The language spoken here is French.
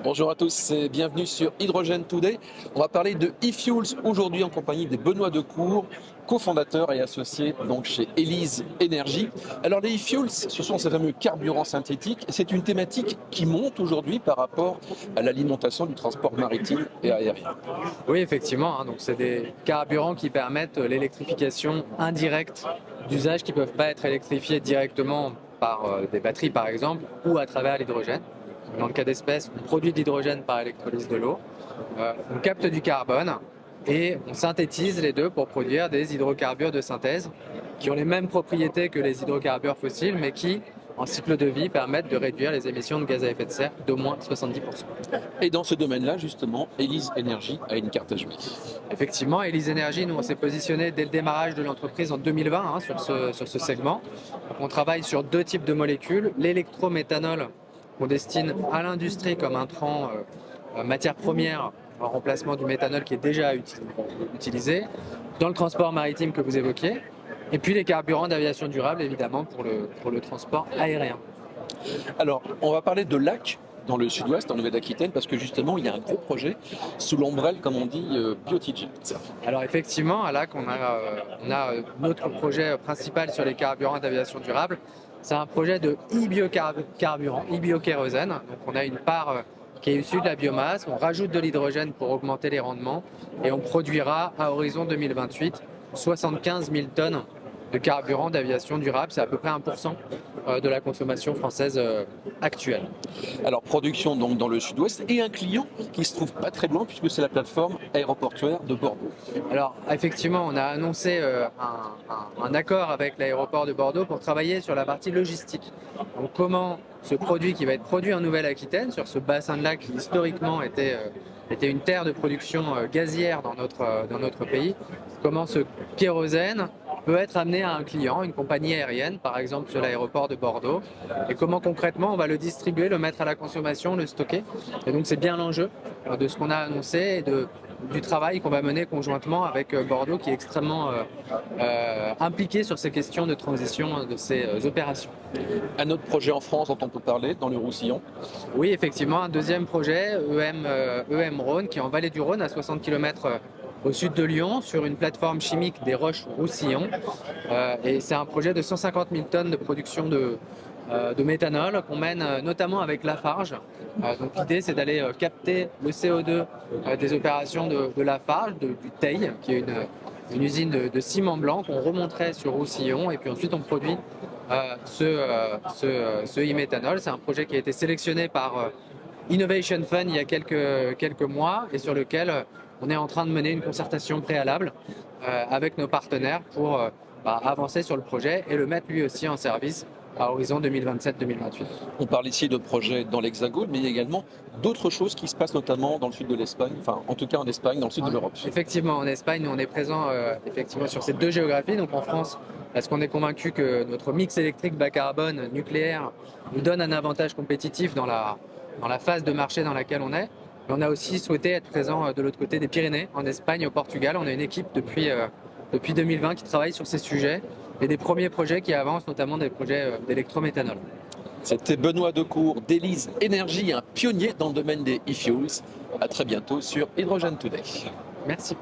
Bonjour à tous et bienvenue sur Hydrogen Today. On va parler de e-fuels aujourd'hui en compagnie de Benoît Decour, cofondateur et associé donc chez Élise Énergie. Alors les e-fuels, ce sont ces fameux carburants synthétiques. C'est une thématique qui monte aujourd'hui par rapport à l'alimentation du transport maritime et aérien. Oui, effectivement. Donc c'est des carburants qui permettent l'électrification indirecte d'usages qui ne peuvent pas être électrifiés directement par des batteries, par exemple, ou à travers l'hydrogène. Dans le cas d'espèce, on produit de l'hydrogène par électrolyse de l'eau, on capte du carbone et on synthétise les deux pour produire des hydrocarbures de synthèse qui ont les mêmes propriétés que les hydrocarbures fossiles, mais qui, en cycle de vie, permettent de réduire les émissions de gaz à effet de serre d'au moins 70%. Et dans ce domaine-là, justement, Élise Énergie a une carte à jouer. Effectivement, Élise Énergie, nous on s'est positionné dès le démarrage de l'entreprise en 2020 sur ce segment. Donc, on travaille sur deux types de molécules, l'électrométhanol qu'on destine à l'industrie comme intrant matière première en remplacement du méthanol qui est déjà utilisé, dans le transport maritime que vous évoquiez, et puis les carburants d'aviation durable évidemment pour le transport aérien. Alors, on va parler de lac dans le sud-ouest, en Nouvelle-Aquitaine, parce que justement, il y a un gros projet sous l'ombrelle, comme on dit, Biotigent. Alors effectivement, à Lac, on a notre projet principal sur les carburants d'aviation durable. C'est un projet de e-biocarburant, e-biokérosène. Donc on a une part qui est issue de la biomasse, on rajoute de l'hydrogène pour augmenter les rendements et on produira à horizon 2028 75 000 tonnes de carburant d'aviation durable. C'est à peu près 1% de la consommation française actuelle. Alors, production donc dans le sud-ouest et un client qui se trouve pas très loin puisque c'est la plateforme aéroportuaire de Bordeaux. Alors, effectivement, on a annoncé un accord avec l'aéroport de Bordeaux pour travailler sur la partie logistique. Donc, comment ce produit qui va être produit en Nouvelle-Aquitaine, sur ce bassin de lac qui historiquement était une terre de production gazière dans notre pays, comment ce kérosène peut être amené à un client, une compagnie aérienne, par exemple sur l'aéroport de Bordeaux, et comment concrètement on va le distribuer, le mettre à la consommation, le stocker. Et donc c'est bien l'enjeu de ce qu'on a annoncé et du travail qu'on va mener conjointement avec Bordeaux qui est extrêmement impliqué sur ces questions de transition de ces opérations. Un autre projet en France dont on peut parler, dans le Roussillon. Oui, effectivement, un deuxième projet, EM Rhône, qui est en vallée du Rhône, à 60 km au sud de Lyon, sur une plateforme chimique des Roches Roussillon. Et c'est un projet de 150 000 tonnes de production de méthanol qu'on mène notamment avec Lafarge. Donc l'idée c'est d'aller capter le CO2 des opérations de Lafarge, du Teil, qui est une usine de ciment blanc qu'on remonterait sur Roussillon et puis ensuite on produit ce e-méthanol. C'est un projet qui a été sélectionné par Innovation Fund il y a quelques mois et sur lequel on est en train de mener une concertation préalable avec nos partenaires pour avancer sur le projet et le mettre lui aussi en service à horizon 2027-2028. On parle ici de projets dans l'Hexagone, mais il y a également d'autres choses qui se passent notamment dans le sud de l'Espagne, enfin en tout cas en Espagne, dans le sud de l'Europe. Effectivement, en Espagne, nous, on est présent effectivement sur ces deux géographies. Donc en France, parce qu'on est convaincu que notre mix électrique bas carbone nucléaire nous donne un avantage compétitif dans la phase de marché dans laquelle on est. Mais on a aussi souhaité être présent de l'autre côté des Pyrénées, en Espagne, au Portugal. On a une équipe depuis 2020 qui travaille sur ces sujets et des premiers projets qui avancent, notamment des projets d'électrométhanol. C'était Benoît Decour d'Élise Énergie, un pionnier dans le domaine des e-fuels. À très bientôt sur Hydrogen Today. Merci.